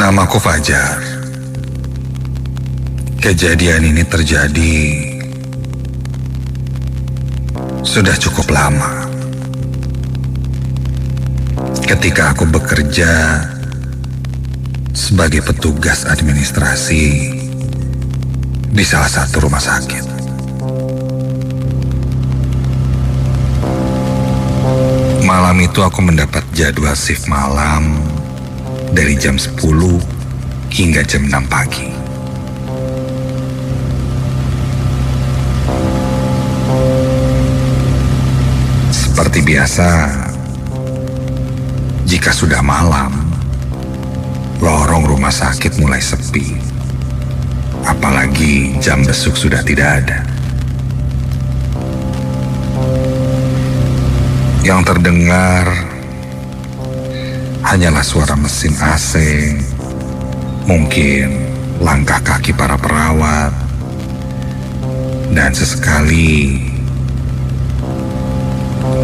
Namaku Fajar. Kejadian ini terjadi sudah cukup lama. Ketika aku bekerja sebagai petugas administrasi di salah satu rumah sakit. Malam itu aku mendapat jadwal shift malam dari jam 10 hingga jam 6 pagi. Seperti biasa, jika sudah malam, lorong rumah sakit mulai sepi. Apalagi jam besuk sudah tidak ada. Yang terdengar hanyalah suara mesin AC, mungkin langkah kaki para perawat, dan sesekali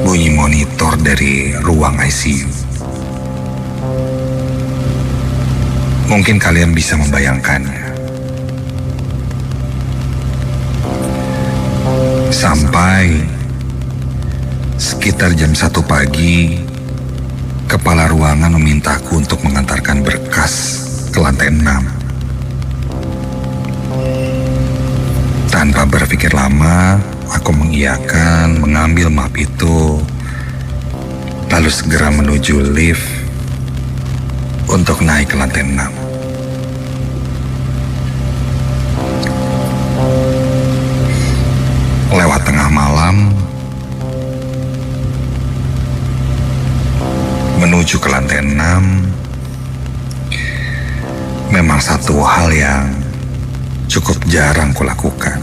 bunyi monitor dari ruang ICU. Mungkin kalian bisa membayangkannya. Sampai sekitar jam 1 pagi, kepala ruangan memintaku untuk mengantarkan berkas ke lantai 6. Tanpa berpikir lama, aku mengiyakan, mengambil map itu, lalu segera menuju lift untuk naik ke lantai 6. Lewat tengah malam, menuju ke lantai 6 memang satu hal yang cukup jarang kulakukan.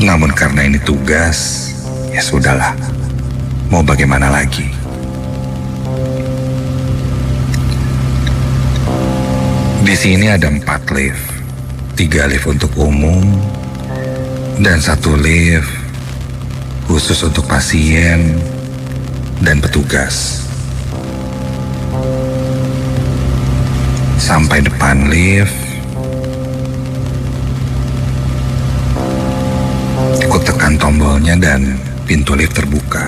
Namun karena ini tugas, ya sudahlah. Mau bagaimana lagi? Di sini ada 4 lift, 3 lift untuk umum, dan 1 lift khusus untuk pasien dan petugas. Sampai depan lift, aku tekan tombolnya dan pintu lift terbuka.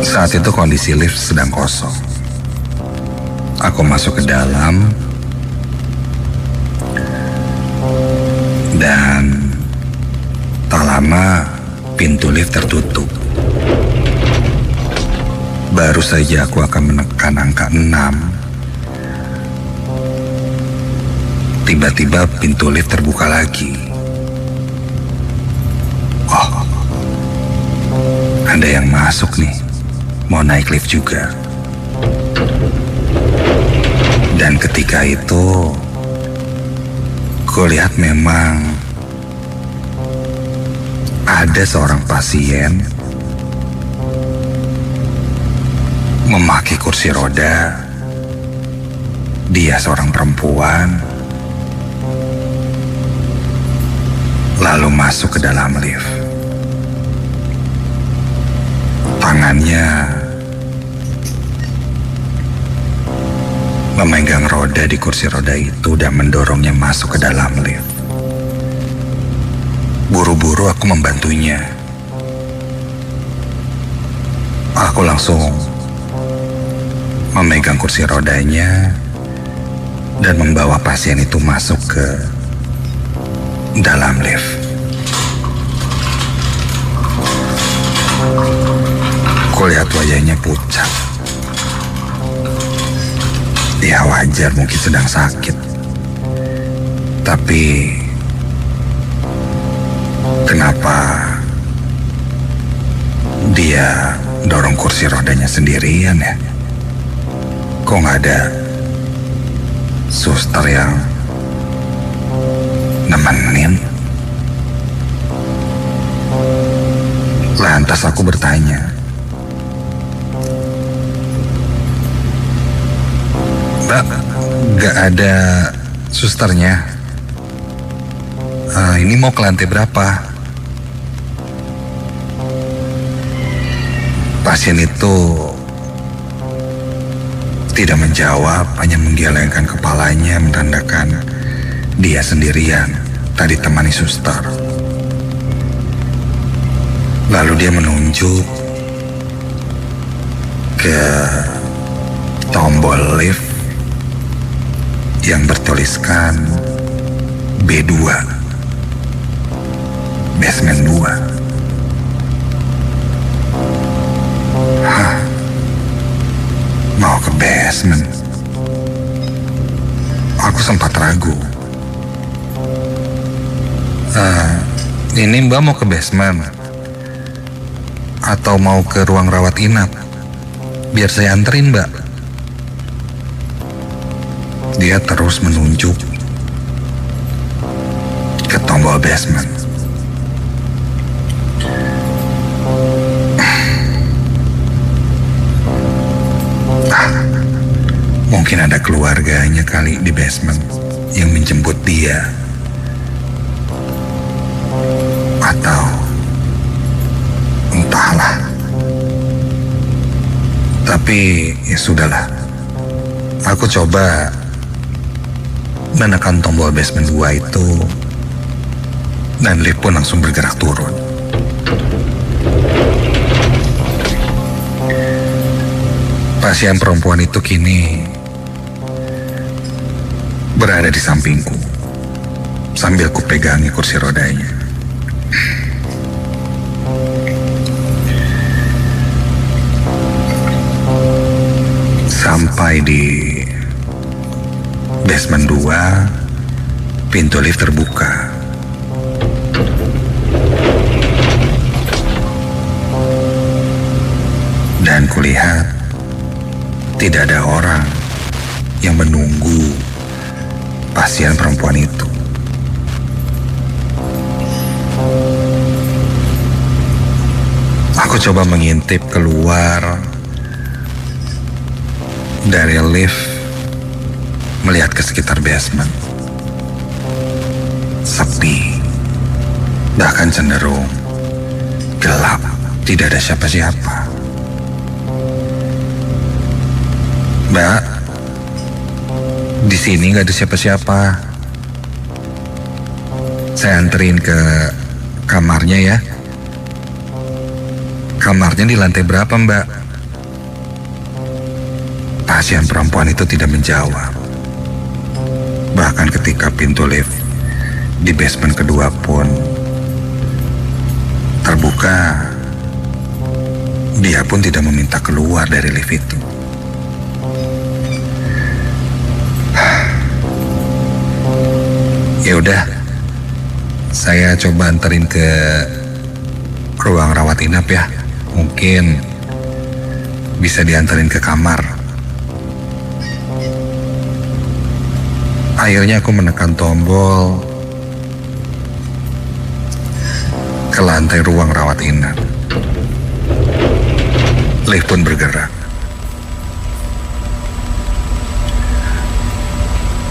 Saat itu kondisi lift sedang kosong. Aku masuk ke dalam dan tak lama pintu lift tertutup. Baru saja aku akan menekan angka 6, tiba-tiba pintu lift terbuka lagi. Oh, ada yang masuk nih, mau naik lift juga. Dan ketika itu, kulihat memang ada seorang pasien memakai kursi roda. Dia seorang perempuan, lalu masuk ke dalam lift. Tangannya memegang roda di kursi roda itu dan mendorongnya masuk ke dalam lift. Buru-buru aku membantunya. Aku langsung memegang kursi rodanya dan membawa pasien itu masuk ke dalam lift. Kulihat wajahnya pucat. Ya wajar, mungkin sedang sakit. Tapi kenapa dia dorong kursi rodanya sendirian ya? Kok nggak ada suster yang nemenin? Lantas aku bertanya, "Mbak, nggak ada susternya? Ini mau ke lantai berapa?" Pasien itu tidak menjawab, hanya menggelengkan kepalanya menandakan dia sendirian, tak ditemani suster. Lalu dia menunjuk ke tombol lift yang bertuliskan B2, basement 2. Mau ke basement? Aku sempat ragu. Ini Mbak mau ke basement? Atau mau ke ruang rawat inap? Biar saya anterin Mbak. Dia terus menunjuk ke tombol basement. Mungkin ada keluarganya kali di basement yang menjemput dia. Atau entahlah. Tapi ya sudahlah. Aku coba menekan tombol basement 2 itu, dan lift pun langsung bergerak turun. Pasien perempuan itu kini berada di sampingku sambil kupegangi kursi rodanya. Sampai di basement 2, pintu lift terbuka. Dan kulihat tidak ada orang yang menunggu pasien perempuan itu. Aku coba mengintip keluar dari lift, melihat ke sekitar basement. Sepi, bahkan cenderung gelap, tidak ada siapa-siapa. Mbak, di sini nggak ada siapa-siapa. Saya anterin ke kamarnya ya. Kamarnya di lantai berapa, Mbak? Pasien perempuan itu tidak menjawab. Bahkan ketika pintu lift di basement kedua pun terbuka, dia pun tidak meminta keluar dari lift itu. Ya udah, saya coba anterin ke ruang rawat inap ya. Mungkin bisa dianterin ke kamar. Akhirnya aku menekan tombol ke lantai ruang rawat inap. Lift pun bergerak.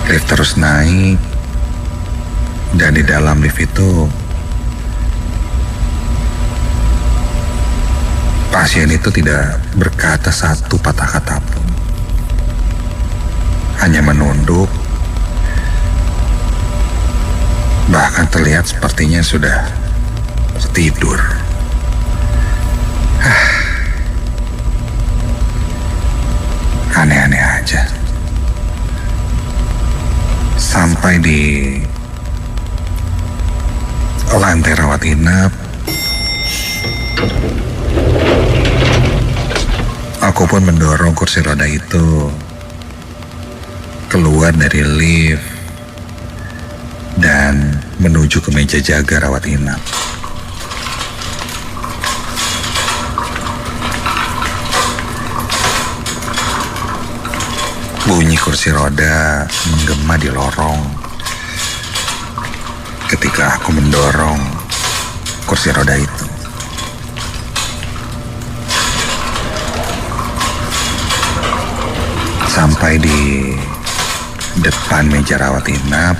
Lift terus naik. Dan di dalam lift itu, pasien itu tidak berkata satu patah kata pun. Hanya menunduk, bahkan terlihat sepertinya sudah tidur. Aneh-aneh aja. Sampai di lantai rawat inap, aku pun mendorong kursi roda itu keluar dari lift dan menuju ke meja jaga rawat inap. Bunyi kursi roda menggema di lorong ketika aku mendorong kursi roda itu. Sampai di depan meja rawat inap,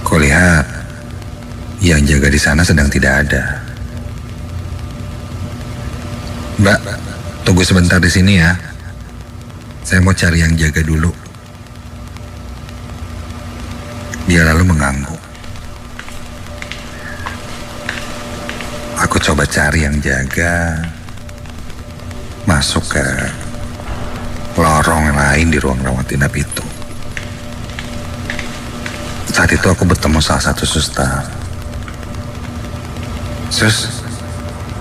kulihat yang jaga di sana sedang tidak ada. Mbak, tunggu sebentar di sini ya. Saya mau cari yang jaga dulu. Dia lalu mengangguk. Aku coba cari yang jaga, masuk ke lorong lain di ruang rawat inap itu. Saat itu aku bertemu salah satu suster. Sus,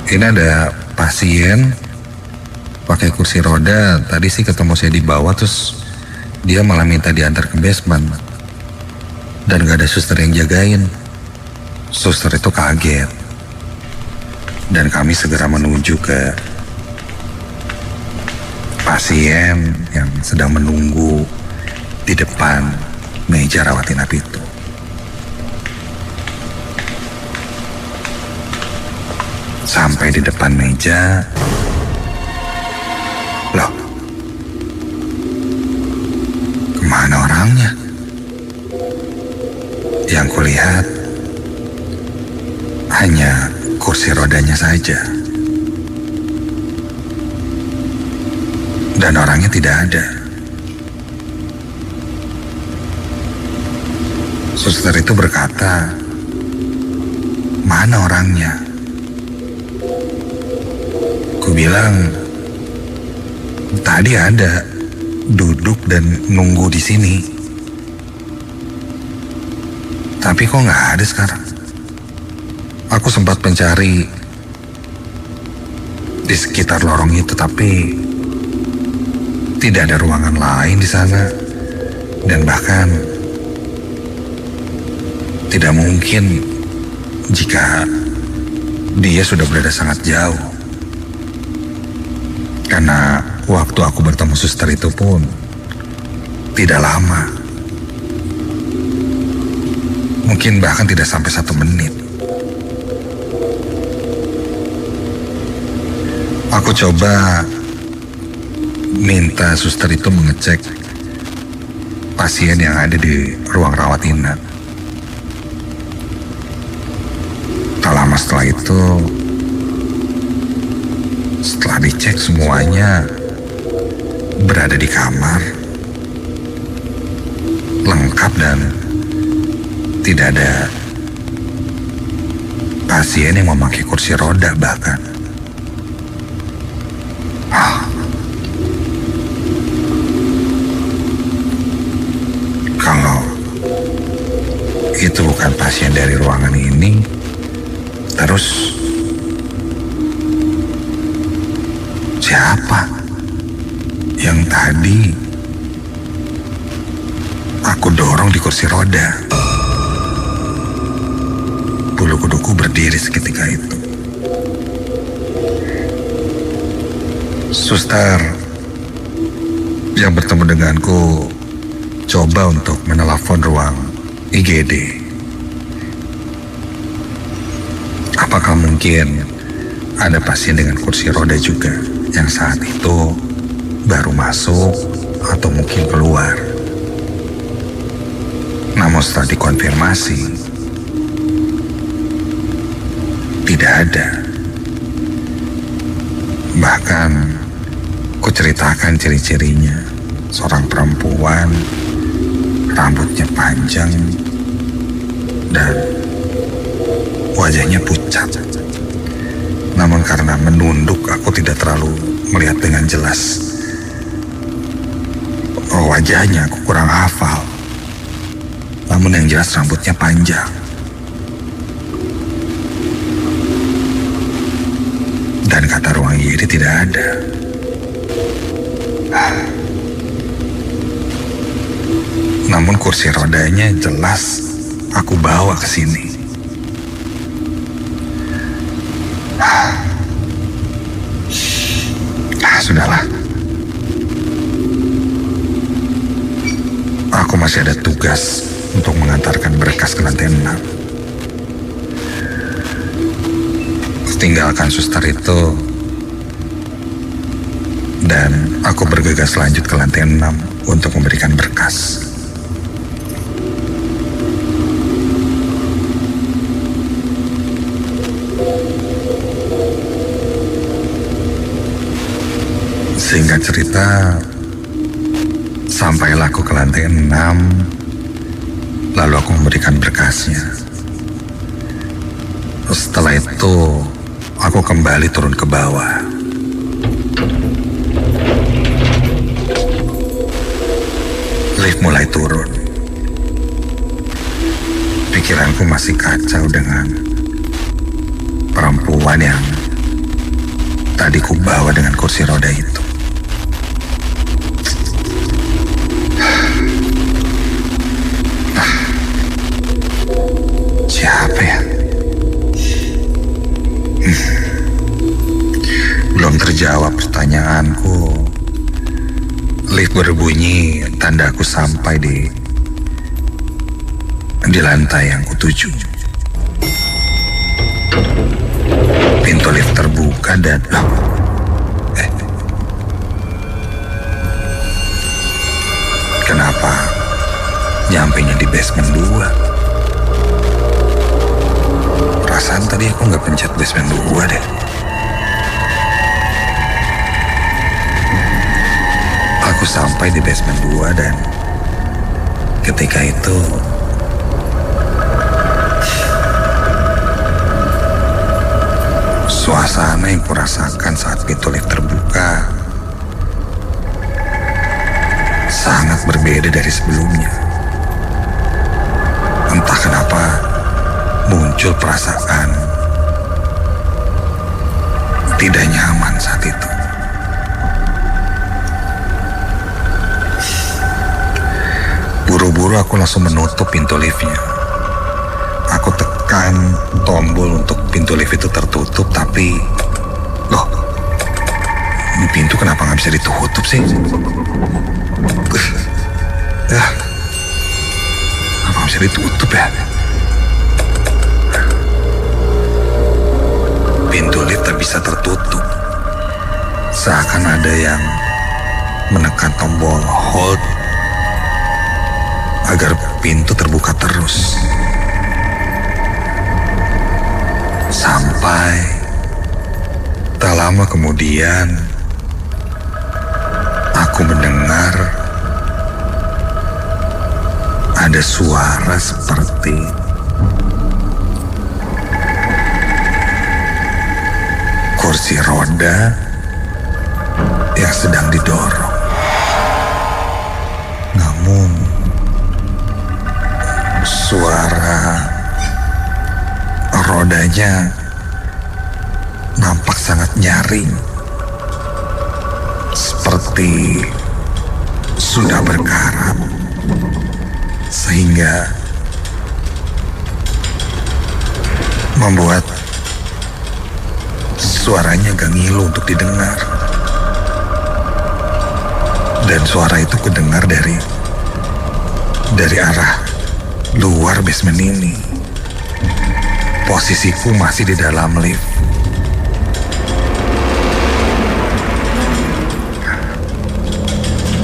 ini ada pasien pakai kursi roda. Tadi sih ketemu saya di bawah, terus dia malah minta diantar ke basement. Dan gak ada suster yang jagain. Suster itu kaget. Dan kami segera menuju ke pasien yang sedang menunggu di depan meja rawat inap itu. Sampai di depan meja, loh, kemana orangnya? Yang kulihat hanya kursi rodanya saja. Dan orangnya tidak ada. Suster itu berkata, "Mana orangnya?" Ku bilang, "Tadi ada, duduk dan nunggu di sini. Tapi kok nggak ada sekarang?" Aku sempat mencari di sekitar lorong itu, tapi tidak ada ruangan lain di sana. Dan bahkan tidak mungkin jika dia sudah berada sangat jauh. Karena waktu aku bertemu suster itu pun tidak lama. Mungkin bahkan tidak sampai 1 menit. Aku coba minta suster itu mengecek pasien yang ada di ruang rawat inap. Tak lama setelah itu, setelah dicek semuanya berada di kamar, lengkap dan tidak ada pasien yang memakai kursi roda bahkan. Kalau itu bukan pasien dari ruangan ini, terus siapa yang tadi aku dorong di kursi roda? Bulu kuduku berdiri seketika itu. Suster yang bertemu denganku coba untuk menelpon ruang IGD. Apakah mungkin ada pasien dengan kursi roda juga yang saat itu baru masuk atau mungkin keluar? Namun setelah dikonfirmasi, tidak ada. Bahkan ku ceritakan ciri-cirinya. Seorang perempuan, rambutnya panjang dan wajahnya pucat. Namun karena menunduk, aku tidak terlalu melihat dengan jelas wajahnya, aku kurang hafal. Namun yang jelas rambutnya panjang. Dan kata ruang IGD tidak ada. Namun kursi rodanya jelas aku bawa ke sini. Sudahlah. Aku masih ada tugas untuk mengantarkan berkas ke lantai 6. Tinggalkan suster itu dan aku bergegas lanjut ke lantai 6 untuk memberikan berkas. Singkat cerita, sampailah aku ke lantai 6, lalu aku memberikan berkasnya. Setelah itu, aku kembali turun ke bawah. Lift mulai turun. Pikiranku masih kacau dengan perempuan yang tadi ku bawa dengan kursi roda itu. Siapa ya? Belum terjawab pertanyaanku. Lift berbunyi tanda aku sampai di lantai yang kutuju. Pintu lift terbuka dan kenapa nyampenya di basement 2? Perasaan tadi aku nggak pencet basement 2 deh. Aku sampai di basement 2 dan ketika itu suasana yang kurasakan saat pintu lift terbuka sangat berbeda dari sebelumnya. Entah kenapa muncul perasaan tidak nyaman saat itu. Buru-buru aku langsung menutup pintu liftnya. Aku tekan tombol untuk pintu lift itu tertutup, tapi loh, ini pintu kenapa nggak bisa ditutup sih? Kenapa nggak bisa ditutup ya? Pintu lift tak bisa tertutup. Seakan ada yang menekan tombol hold agar pintu terbuka terus. Sampai tak lama kemudian aku mendengar ada suara seperti kursi roda yang sedang didorong. Namun suara rodanya nampak sangat nyaring, seperti sudah berkarat, sehingga membuat suaranya agak ngilu untuk didengar. Dan suara itu kudengar dari arah luar basement ini. Posisiku masih di dalam lift.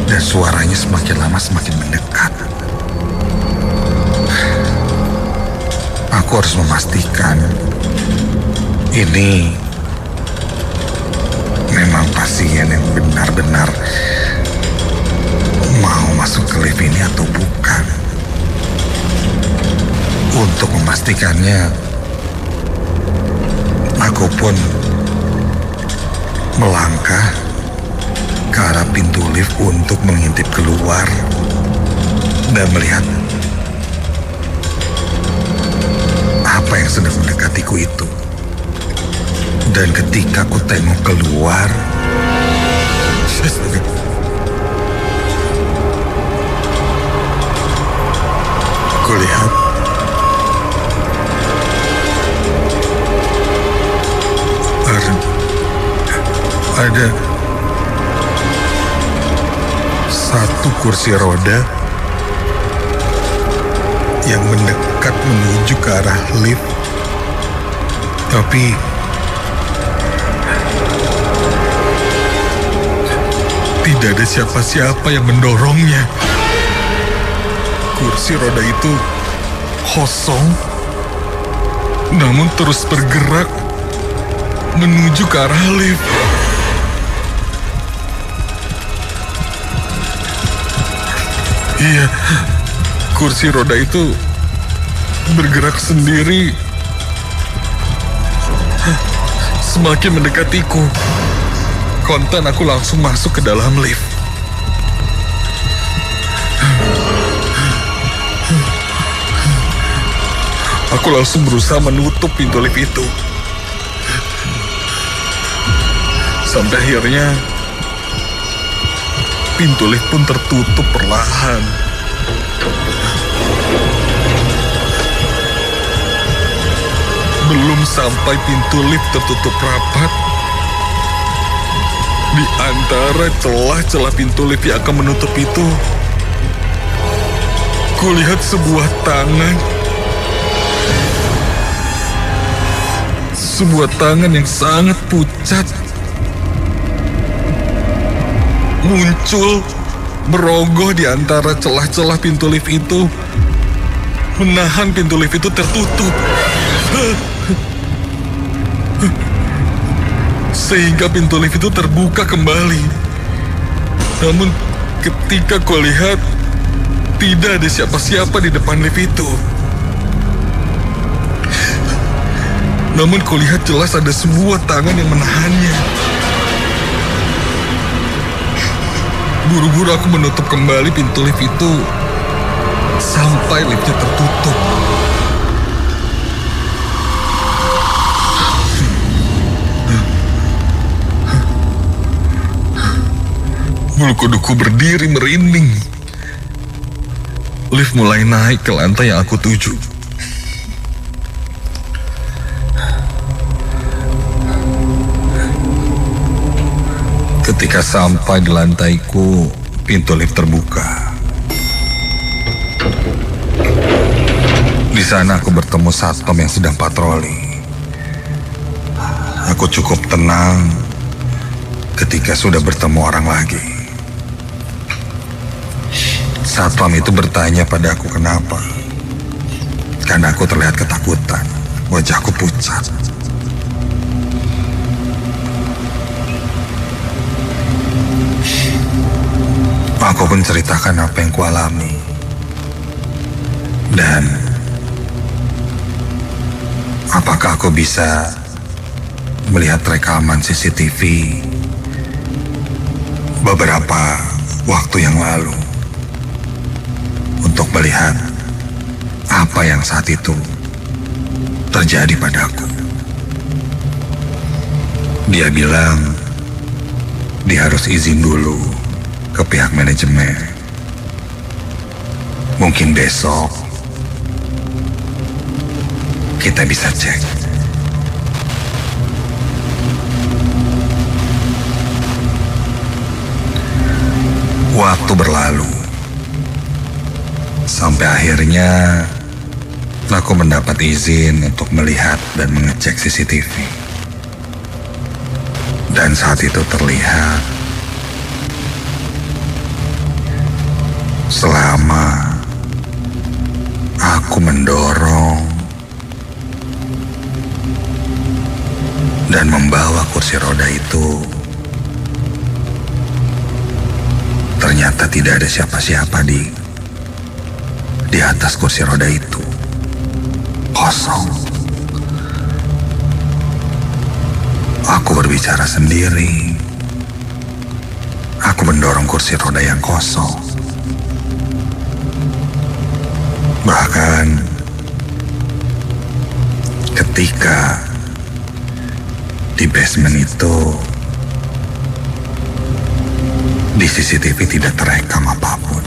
Dan suaranya semakin lama semakin mendekat. Aku harus memastikan ini memang pasien yang benar-benar mau masuk ke lift ini atau bukan. Untuk memastikannya, aku pun melangkah ke arah pintu lift untuk mengintip keluar dan melihat apa yang sedang mendekatiku itu. Dan ketika aku tengok keluar, kulihat ada satu kursi roda yang mendekat menuju ke arah lift, tapi tidak ada siapa-siapa yang mendorongnya. Kursi roda itu kosong, namun terus bergerak menuju ke arah lift. Iya, kursi roda itu bergerak sendiri. Semakin mendekatiku, kontan aku langsung masuk ke dalam lift. Aku langsung berusaha menutup pintu lift itu. Sampai akhirnya pintu lift pun tertutup perlahan. Belum sampai pintu lift tertutup rapat, di antara celah-celah pintu lift yang akan menutup itu, kulihat sebuah tangan. Sebuah tangan yang sangat pucat muncul merogoh di antara celah-celah pintu lift itu, menahan pintu lift itu tertutup. Sehingga pintu lift itu terbuka kembali. Namun ketika kau lihat, tidak ada siapa-siapa di depan lift itu. Namun kau lihat jelas ada sebuah tangan yang menahannya. Buru-buru aku menutup kembali pintu lift itu sampai liftnya tertutup. Bulu kuduku berdiri merinding. Lift mulai naik ke lantai yang aku tuju. Ketika sampai di lantaiku, pintu lift terbuka. Di sana aku bertemu satpam yang sedang patroli. Aku cukup tenang ketika sudah bertemu orang lagi. Satpam itu bertanya pada aku kenapa. Karena aku terlihat ketakutan, wajahku pucat. Aku pun ceritakan apa yang kualami. Dan apakah aku bisa melihat rekaman CCTV beberapa waktu yang lalu untuk melihat apa yang saat itu terjadi padaku. Dia bilang dia harus izin dulu ke pihak manajemen. Mungkin besok kita bisa cek. Waktu berlalu sampai akhirnya aku mendapat izin untuk melihat dan mengecek CCTV. Dan saat itu terlihat selama aku mendorong dan membawa kursi roda itu, ternyata tidak ada siapa-siapa di atas kursi roda itu. Kosong. Aku berbicara sendiri. Aku mendorong kursi roda yang kosong. Bahkan ketika di basement itu, di CCTV tidak terekam apapun.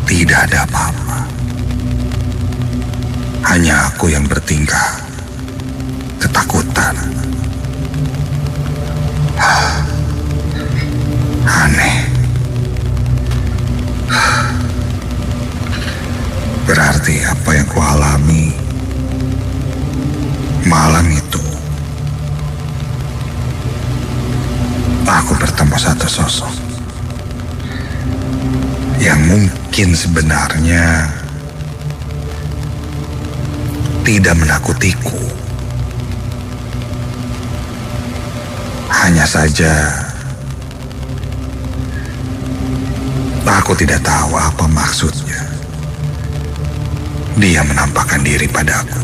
Tidak ada apa-apa. Hanya aku yang bertingkah ketakutan. Aneh. Berarti apa yang kualami malam itu, aku bertemu satu sosok yang mungkin sebenarnya tidak menakutiku. Hanya saja Aku tidak tahu apa maksudnya. Dia menampakkan diri padaku.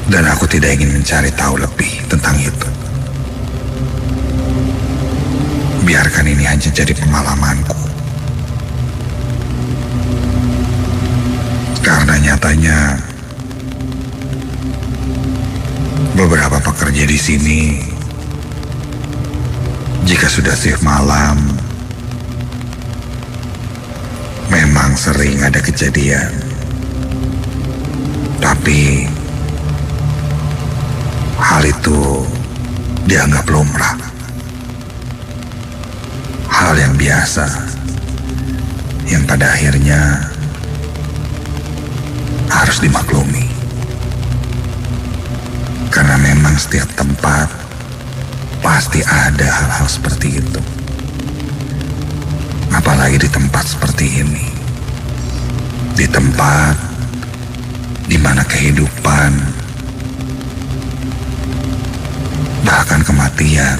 Dan aku tidak ingin mencari tahu lebih tentang itu. Biarkan ini hanya jadi pengalamanku. Karena nyatanya beberapa pekerja di sini jika sudah shift malam memang sering ada kejadian. Tapi hal itu dianggap lumrah. Hal yang biasa yang pada akhirnya harus dimaklumi. Karena memang setiap tempat pasti ada hal-hal seperti itu. Apalagi di tempat seperti ini. Di tempat di mana kehidupan bahkan kematian